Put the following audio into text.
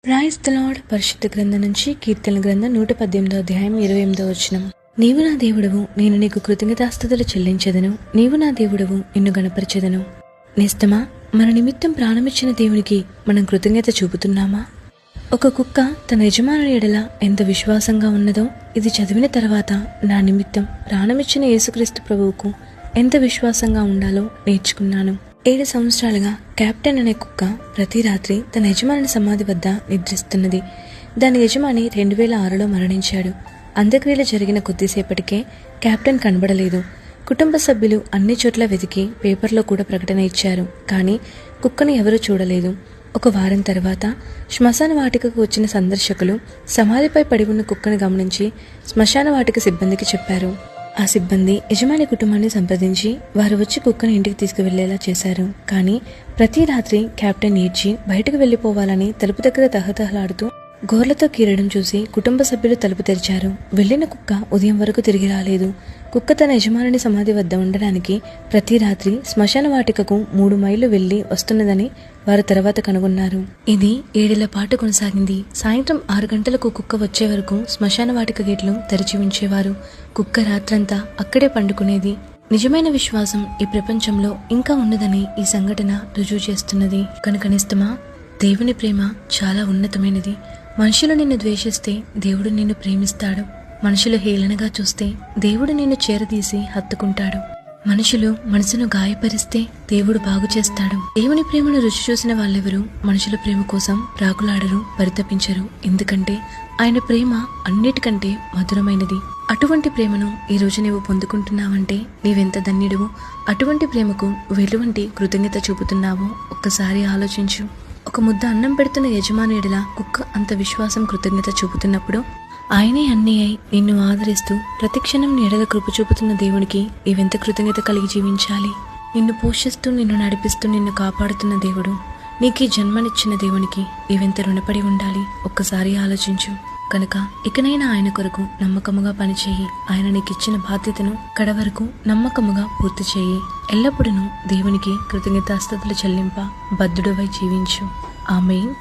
Praise the lord. పరిశుద్ధ గ్రంథం నుంచి కీర్తన గ్రంథం 118వ అధ్యాయం 28వ వచనం. నీవు నా దేవుడవు, నేను నీకు కృతజ్ఞతాస్తుతులు చెల్లించెదను. నీవు నా దేవుడవు, నిన్ను గణపరచెదను. నేస్తమా, మన నిమిత్తం ప్రాణమిచ్చిన దేవునికి మనం కృతజ్ఞత చూపుతున్నామా? ఒక కుక్క తన యజమానుని ఎడల ఎంత విశ్వాసంగా ఉన్నదో ఇది చదివిన తర్వాత నా నిమిత్తం ప్రాణమిచ్చిన యేసుక్రీస్తు ప్రభువుకు ఎంత విశ్వాసంగా ఉండాలో నేర్చుకున్నాను. 7 సంవత్సరాలుగా కెప్టెన్ అనే కుక్క ప్రతి రాత్రి తన యజమాని సమాధి వద్ద నిద్రిస్తున్నది. దాని యజమాని 2006లో మరణించాడు. అంత్యక్రియలు జరిగిన కొద్దిసేపటికే కెప్టెన్ కనబడలేదు. కుటుంబ సభ్యులు అన్ని చోట్ల వెతికి పేపర్లో కూడా ప్రకటన ఇచ్చారు. కానీ కుక్కను ఎవరూ చూడలేదు. ఒక వారం తర్వాత శ్మశాన వాటికకు వచ్చిన సందర్శకులు సమాధిపై పడి ఉన్న కుక్కను గమనించి శ్మశాన వాటిక సిబ్బందికి చెప్పారు. ఆ సిబ్బంది యజమాని కుటుంబాన్ని సంప్రదించి వారు వచ్చి కుక్కను ఇంటికి తీసుకువెళ్లేలా చేశారు. కానీ ప్రతి రాత్రి కెప్టెన్ ఏడ్చి బయటకు వెళ్లిపోవాలని తలుపు దగ్గర తహతహలాడుతూ గోర్లతో కీరడం చూసి కుటుంబ సభ్యులు తలుపు తెరిచారు. వెళ్లిన కుక్క ఉదయం వరకు తిరిగి రాలేదు. కుక్క తన యజమాని సమాధి వద్ద ఉండడానికి ప్రతి రాత్రి శ్మశాన వాటికకు 3 మైళ్ళు వెళ్లి వస్తున్నదని వారు తర్వాత కనుగొన్నారు. ఇది 7 ఏళ్ల పాటు కొనసాగింది. సాయంత్రం 6 గంటలకు కుక్క వచ్చే వరకు శ్మశాన వాటిక గేట్లు తెరిచి ఉంచేవారు. కుక్క రాత్రంతా అక్కడే పండుకునేది. నిజమైన విశ్వాసం ఈ ప్రపంచంలో ఇంకా ఉన్నదని ఈ సంఘటన రుజువు చేస్తున్నది. కనుక నేస్తమా, దేవుని ప్రేమ చాలా ఉన్నతమైనది. మనుషులు నిన్ను ద్వేషిస్తే దేవుడు నిన్ను ప్రేమిస్తాడు. మనుషులు హేళనగా చూస్తే దేవుడు నిన్ను చేరదీసి హత్తుకుంటాడు. మనుషులు మనసును గాయపరిస్తే దేవుడు బాగు చేస్తాడు. దేవుని ప్రేమను రుచి చూసిన వాళ్ళెవరూ మనుషుల ప్రేమ కోసం ప్రాకులాడరు, పరితపించరు. ఎందుకంటే ఆయన ప్రేమ అన్నిటికంటే మధురమైనది. అటువంటి ప్రేమను ఈ రోజు నీవు పొందుకుంటున్నావంటే నీవెంత ధన్యుడువు. అటువంటి ప్రేమకు ఎటువంటి కృతజ్ఞత చూపుతున్నావో ఒక్కసారి ఆలోచించు. ఒక ముద్ద అన్నం పెడుతున్న యజమాని ఎడల కుక్క అంత విశ్వాసం, కృతజ్ఞత చూపుతున్నప్పుడు ఆయనే అన్నీ అయి నిన్ను ఆదరిస్తూ ప్రతిక్షణం నీ ఎడల కృప చూపుతున్న దేవునికి నీవెంత కృతజ్ఞత కలిగి జీవించాలి. నిన్ను పోషిస్తూ, నిన్ను నడిపిస్తూ, నిన్ను కాపాడుతున్న దేవుడు, నీకు జన్మనిచ్చిన దేవునికి నీవెంత రుణపడి ఉండాలి. ఒక్కసారి ఆలోచించు. కనుక ఇకనైనా ఆయన కొరకు నమ్మకముగా పనిచేయి. ఆయన నీకిచ్చిన బాధ్యతను కడవరకు నమ్మకముగా పూర్తి చేయి. ఎల్లప్పుడూ దేవునికి కృతజ్ఞతాస్తుతులు చెల్లింప బద్ధుడవై జీవించు. ఆమేన్.